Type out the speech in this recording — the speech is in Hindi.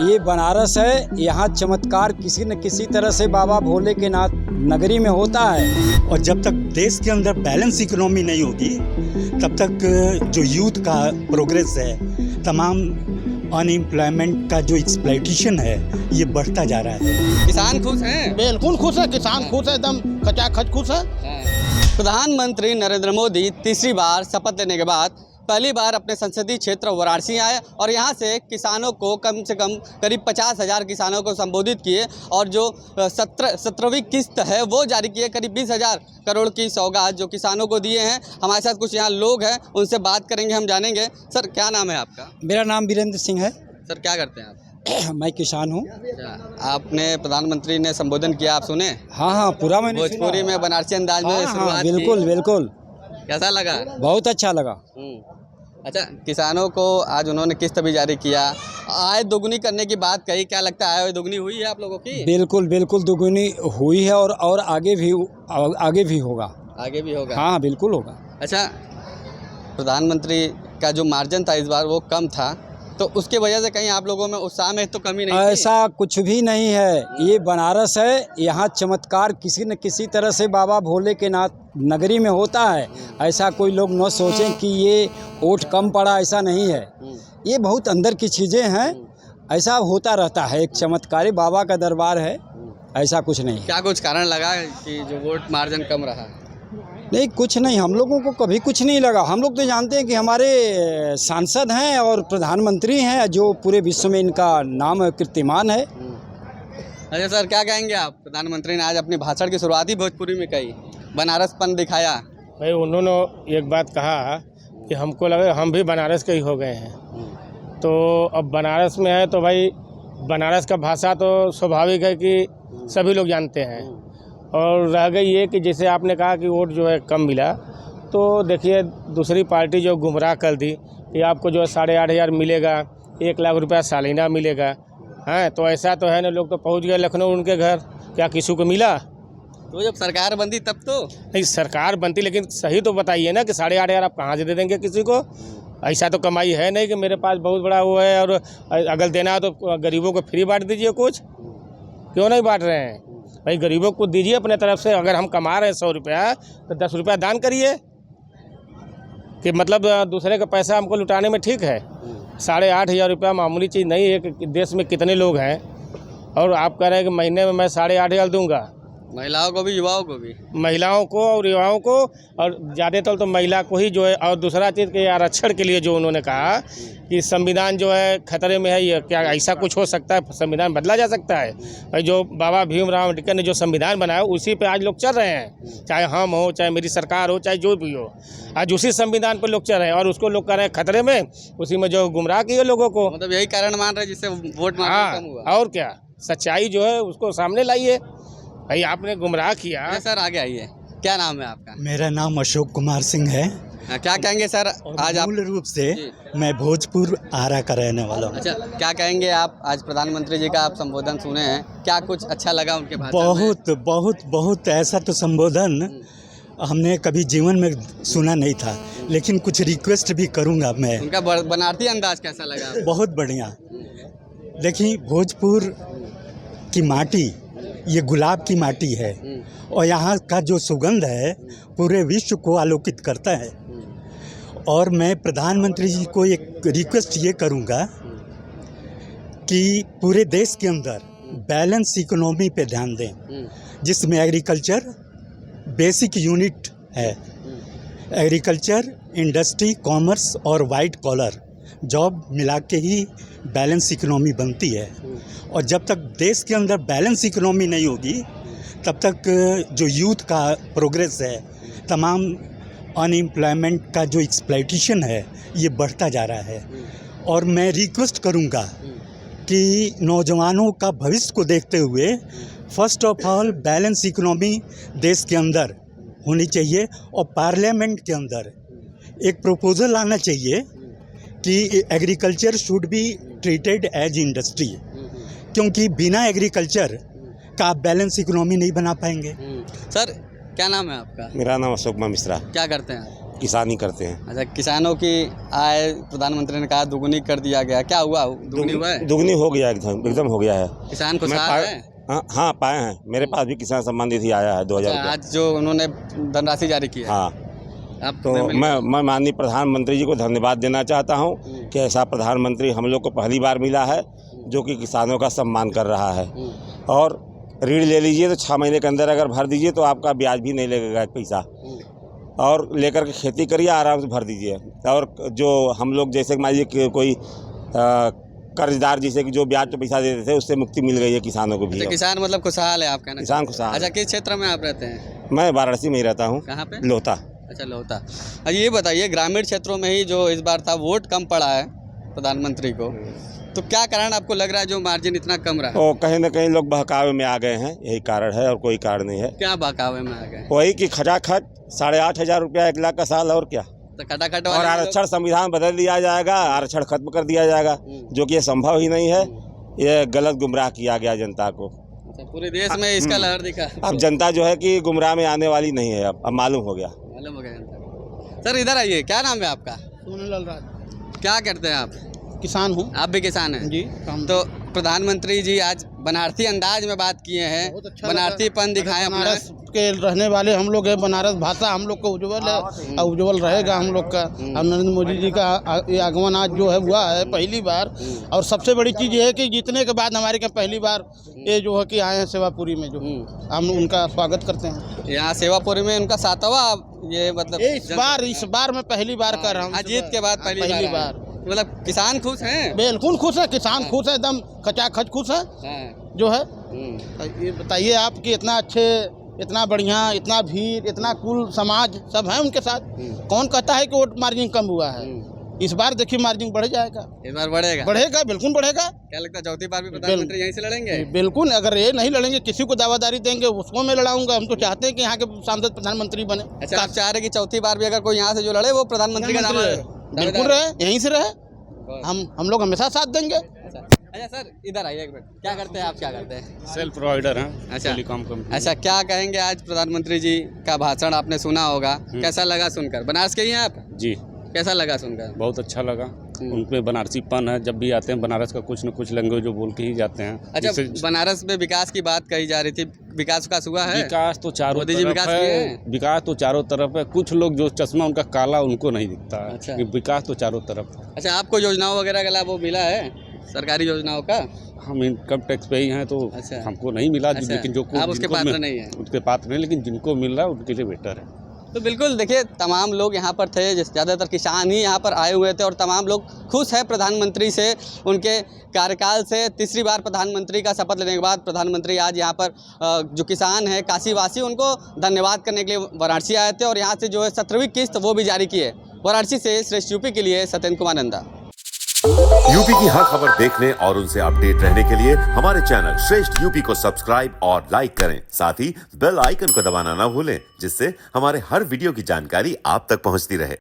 ये बनारस है, यहाँ चमत्कार किसी न किसी तरह से बाबा भोले के नाथ नगरी में होता है। और जब तक देश के अंदर बैलेंस इकोनॉमी नहीं होगी तब तक जो यूथ का प्रोग्रेस है, तमाम अनएम्प्लॉयमेंट का जो एक्सप्लॉयटेशन है, ये बढ़ता जा रहा है। किसान खुश हैं? बिल्कुल खुश है, किसान खुश है, एकदम खचाखच खुश है। प्रधानमंत्री नरेंद्र मोदी तीसरी बार शपथ लेने के बाद पहली बार अपने संसदीय क्षेत्र वाराणसी आए और यहाँ से किसानों को कम से कम करीब 50,000 किसानों को संबोधित किए और जो 17वीं किस्त है वो जारी किए। करीब 20,000 करोड़ की सौगात जो किसानों को दिए हैं। हमारे साथ कुछ यहाँ लोग हैं, उनसे बात करेंगे, हम जानेंगे। सर, क्या नाम है आपका? मेरा नाम वीरेंद्र सिंह है। सर, क्या करते हैं आप? मैं किसान हूँ। आपने प्रधानमंत्री ने संबोधन किया, आप सुने? हाँ, पूरा मैंने भोजपुरी में बनारसी अंदाज में शुरुआत की। बिल्कुल। कैसा लगा? बहुत अच्छा लगा। अच्छा, किसानों को आज उन्होंने किस्त भी जारी किया, आय दोगुनी करने की बात कही। क्या लगता है आय दोगुनी हुई है आप लोगों की? बिल्कुल दोगुनी हुई है और आगे भी होगा। आगे भी होगा? हाँ, बिल्कुल होगा। अच्छा, प्रधानमंत्री का जो मार्जिन था इस बार वो कम था, तो उसके वजह से कहीं आप लोगों में उत्साह में तो कमी नहीं थी? ऐसा कुछ भी नहीं है। ये बनारस है, यहाँ चमत्कार किसी न किसी तरह से बाबा भोले के नाथ नगरी में होता है। ऐसा कोई लोग न सोचें कि ये वोट कम पड़ा, ऐसा नहीं है। ये बहुत अंदर की चीज़ें हैं, ऐसा होता रहता है। एक चमत्कारी बाबा का दरबार है, ऐसा कुछ नहीं। क्या कुछ कारण लगा कि जो वोट मार्जिन कम रहा? नहीं, कुछ नहीं, हम लोगों को कभी कुछ नहीं लगा। हम लोग तो जानते हैं कि हमारे सांसद हैं और प्रधानमंत्री हैं, जो पूरे विश्व में इनका नाम कीर्तिमान है। अच्छा सर, क्या कहेंगे आप? प्रधानमंत्री ने आज अपनी भाषण की शुरुआत ही भोजपुरी में कही, बनारसपन दिखाया। भाई, उन्होंने एक बात कहा कि हमको लगा हम भी बनारस के ही हो गए हैं, तो अब बनारस में है तो भाई बनारस का भाषा तो स्वाभाविक है कि सभी लोग जानते हैं। और रह गई ये कि जैसे आपने कहा कि वोट जो है कम मिला, तो देखिए दूसरी पार्टी जो गुमराह कर दी कि आपको जो है 8,500 मिलेगा, 1 लाख रुपया सालाना मिलेगा। हाँ, तो ऐसा तो है ना, लोग तो पहुंच गए लखनऊ उनके घर, क्या किसी को मिला? तो जब सरकार बनती तब तो नहीं, सरकार बनती, लेकिन सही तो बताइए ना कि 8,500 आप कहाँ से दे देंगे किसी को? ऐसा तो कमाई है नहीं कि मेरे पास बहुत बड़ा वो है और अगर देना है तो गरीबों को फ्री बांट दीजिए। कुछ क्यों नहीं बांट रहे हैं भाई? गरीबों को दीजिए अपने तरफ से। अगर हम कमा रहे हैं 100 रुपया तो 10 रुपया दान करिए, कि मतलब दूसरे का पैसा हमको लुटाने में ठीक है। 8,500 रुपया मामूली चीज़ नहीं है। कि देश में कितने लोग हैं और आप कह रहे हैं कि महीने में मैं 8,500 दूंगा। महिलाओं को भी, युवाओं को भी, महिलाओं को और युवाओं को, और ज़्यादातर तो महिला को ही जो है। और दूसरा चीज़ के आरक्षण के लिए जो उन्होंने कहा कि संविधान जो है खतरे में है, ये क्या ऐसा कुछ हो सकता है? संविधान बदला जा सकता है भाई? जो बाबा भीमराव अम्बेडकर ने जो संविधान बनाया उसी पे आज लोग चल रहे हैं, चाहे हम हो, चाहे मेरी सरकार हो, चाहे जो भी हो, आज उसी संविधान पर लोग चल रहे हैं और उसको लोग कह रहे हैं खतरे में। उसी में जो गुमराह किए लोगों को, मतलब यही कारण मान रहे जिससे वोट हाँ, कम हुआ। और क्या, सच्चाई जो है उसको सामने लाइए भाई। आपने गुमराह किया। सर, आगे आइए, क्या नाम है आपका? मेरा नाम अशोक कुमार सिंह है। क्या कहेंगे सर आज आप? मूल रूप से मैं भोजपुर आरा का रहने वाला हूँ। अच्छा, क्या कहेंगे आप? आज प्रधानमंत्री जी का आप संबोधन सुने हैं, क्या कुछ अच्छा लगा उनके भाषण में? बहुत ऐसा तो संबोधन हमने कभी जीवन में सुना नहीं था, लेकिन कुछ रिक्वेस्ट भी करूँगा मैं। उनका बनारसी अंदाज कैसा लगा? बहुत बढ़िया। देखिए, भोजपुर की माटी ये गुलाब की माटी है और यहाँ का जो सुगंध है पूरे विश्व को आलोकित करता है। और मैं प्रधानमंत्री जी को एक रिक्वेस्ट ये करूँगा कि पूरे देश के अंदर बैलेंस इकोनॉमी पे ध्यान दें, जिसमें एग्रीकल्चर बेसिक यूनिट है। एग्रीकल्चर, इंडस्ट्री, कॉमर्स और वाइट कॉलर जॉब मिला के ही बैलेंस इकोनॉमी बनती है। और जब तक देश के अंदर बैलेंस इकोनॉमी नहीं होगी तब तक जो यूथ का प्रोग्रेस है, तमाम अनएम्प्लॉयमेंट का जो एक्सप्लॉयटेशन है, ये बढ़ता जा रहा है। और मैं रिक्वेस्ट करूँगा कि नौजवानों का भविष्य को देखते हुए first of all balance economy देश के अंदर होनी चाहिए और पार्लियामेंट के अंदर एक प्रपोजल आना चाहिए कि agriculture should be treated as industry, क्योंकि बिना एग्रीकल्चर का आप बैलेंस इकोनॉमी नहीं बना पाएंगे। सर, क्या नाम है आपका? मेरा नाम अशोक मिश्रा। क्या करते हैं आप? किसानी करते हैं। अच्छा, किसानों की आय प्रधानमंत्री ने कहा दुगुनी कर दिया गया, क्या हुआ, दुगुनी हुआ है? दुगनी हो गया, एकदम हो गया है। किसान मैं खुशहाल है? हाँ पाए हैं, मेरे पास भी किसान सम्मान निधि आया है 2000 अच्छा, रुपया। आज जो उन्होंने धनराशि जारी की है, हाँ, आप तो मैं माननीय प्रधानमंत्री जी को धन्यवाद देना चाहता हूँ कि ऐसा प्रधानमंत्री हम लोग को पहली बार मिला है जो कि किसानों का सम्मान कर रहा है। और ऋण ले लीजिए तो 6 महीने के अंदर अगर भर दीजिए तो आपका ब्याज भी नहीं लगेगा पैसा, और लेकर के खेती करिए, आराम से भर दीजिए। और जो हम लोग जैसे मान लीजिए कि कोई कर्जदार जैसे कि जो ब्याज पे पैसा देते थे उससे मुक्ति मिल गई है किसानों को भी। अच्छा, किसान मतलब खुशहाल है, आप कहना? किसान खुशहाल। अच्छा, किस क्षेत्र में आप रहते हैं? मैं वाराणसी में ही रहता हूँ। कहाँ पे? लोहता। अच्छा, लोहता। अच्छा, ये बताइए, ग्रामीण क्षेत्रों में ही जो इस बार था वोट कम पड़ा है प्रधानमंत्री को, तो क्या कारण आपको लग रहा है जो मार्जिन इतना कम रहा? और कहीं ना कहीं लोग बहकावे में आ गए हैं, यही कारण है और कोई कारण नहीं है। क्या बहकावे में आ गए? वही कि खचाखच 8,500 रुपया 1 लाख का साल, और क्या। तो खटाखट और वाले आरक्षण संविधान बदल दिया जाएगा, आरक्षण खत्म कर दिया जाएगा, जो कि ये संभव ही नहीं है। ये गलत गुमराह किया गया जनता को। अच्छा, पूरे देश में इसका लहर दिखा। अब जनता जो है कि गुमराह में आने वाली नहीं है, अब मालूम हो गया। मालूम हो गया जनता को। सर इधर आइए, क्या नाम है आपका? सोनलाल राज, क्या करते हैं आप? किसान हूँ आप भी किसान हैं जी। तो प्रधानमंत्री जी आज बनारसी अंदाज में बात किए हैं, बहुत अच्छा बनारसीपन दिखाएं अपना। बनारस के रहने वाले हम लोग हैं, बनारस भाषा हम लोग का उज्जवल है और उज्जवल रहेगा हम लोग का। और नरेंद्र मोदी जी का ये आगमन आज जो है हुआ है पहली बार, और सबसे बड़ी चीज़ ये है कि जीतने के बाद हमारे यहाँ पहली बार ये जो है कि आए हैं सेवापुरी में, जो हम उनका स्वागत करते हैं। यहाँ सेवापुरी में उनका 7वां ये मतलब ये इस बार मैं पहली बार कर रहा हूँ, आज जीत के बाद पहली बार। मतलब किसान खुश हैं? बिल्कुल खुश है, किसान खुश है, एकदम खचाखच खुश है हाँ। जो है। ये बताइए आप कि इतना अच्छे, इतना बढ़िया, इतना भीड़, इतना कुल समाज सब है उनके साथ। कौन कहता है कि वोट मार्जिन कम हुआ है? इस बार देखिए मार्जिन बढ़ जाएगा, इस बार बढ़ेगा, बढ़ेगा, बिल्कुल बढ़ेगा। क्या लगता है चौथी बार भी प्रधानमंत्री यहीं से लड़ेंगे? बिल्कुल, अगर ये नहीं लड़ेंगे, किसी को दावादारी देंगे उसको मैं लड़ाऊंगा। हम तो चाहते हैं कि यहाँ के सांसद प्रधानमंत्री बने। अच्छा, आप चाह रहे कि चौथी बार भी अगर कोई यहाँ से जो लड़े वो प्रधानमंत्री का बिल्कुल रहे, यहीं से रहे, हम लोग हमेशा साथ देंगे। अच्छा सर इधर आइए एक मिनट, क्या करते हैं आप? क्या करते हैं? सेल्फ प्रोवाइडर हैं। अच्छा, टेलीकॉम कंपनी। अच्छा, क्या कहेंगे आज प्रधानमंत्री जी का भाषण आपने सुना होगा, कैसा लगा सुनकर? बनारस के ही हैं आप? जी, कैसा लगा सुनकर? बहुत अच्छा लगा। उनपे बनारसीपन है, जब भी आते हैं बनारस का कुछ न कुछ लैंग्वेज जो बोल के ही जाते हैं। अच्छा, बनारस में विकास की बात कही जा रही थी, विकास हुआ है? विकास तो चारों मोदी जी तरफ विकास किए है, हैं? विकास तो चारों तरफ है। कुछ लोग जो चश्मा उनका काला उनको नहीं दिखता है। अच्छा। कि विकास तो चारों तरफ है। अच्छा, आपको योजनाओं वगैरह का लाभ वो मिला है, सरकारी योजनाओं का? हम इनकम टैक्स पे ही हैं तो अच्छा। हमको नहीं मिला। अच्छा। लेकिन जो आप उसके पात्र नहीं हैं? उसके पात्र नहीं, लेकिन जिनको मिल रहा है उनके लिए बेटर है। तो बिल्कुल देखिए, तमाम लोग यहाँ पर थे, ज़्यादातर किसान ही यहाँ पर आए हुए थे और तमाम लोग खुश हैं प्रधानमंत्री से, उनके कार्यकाल से। तीसरी बार प्रधानमंत्री का शपथ लेने के बाद प्रधानमंत्री आज यहाँ पर जो किसान हैं काशीवासी, उनको धन्यवाद करने के लिए वाराणसी आए थे और यहाँ से जो है 17वीं किस्त वो भी जारी की है। वाराणसी से श्रेष्ठ यूपी के लिए सत्येंद्र कुमार नंदा। यूपी की हर खबर देखने और उनसे अपडेट रहने के लिए हमारे चैनल श्रेष्ठ यूपी को सब्सक्राइब और लाइक करें। साथ ही बेल आइकन को दबाना ना भूलें, जिससे हमारे हर वीडियो की जानकारी आप तक पहुंचती रहे।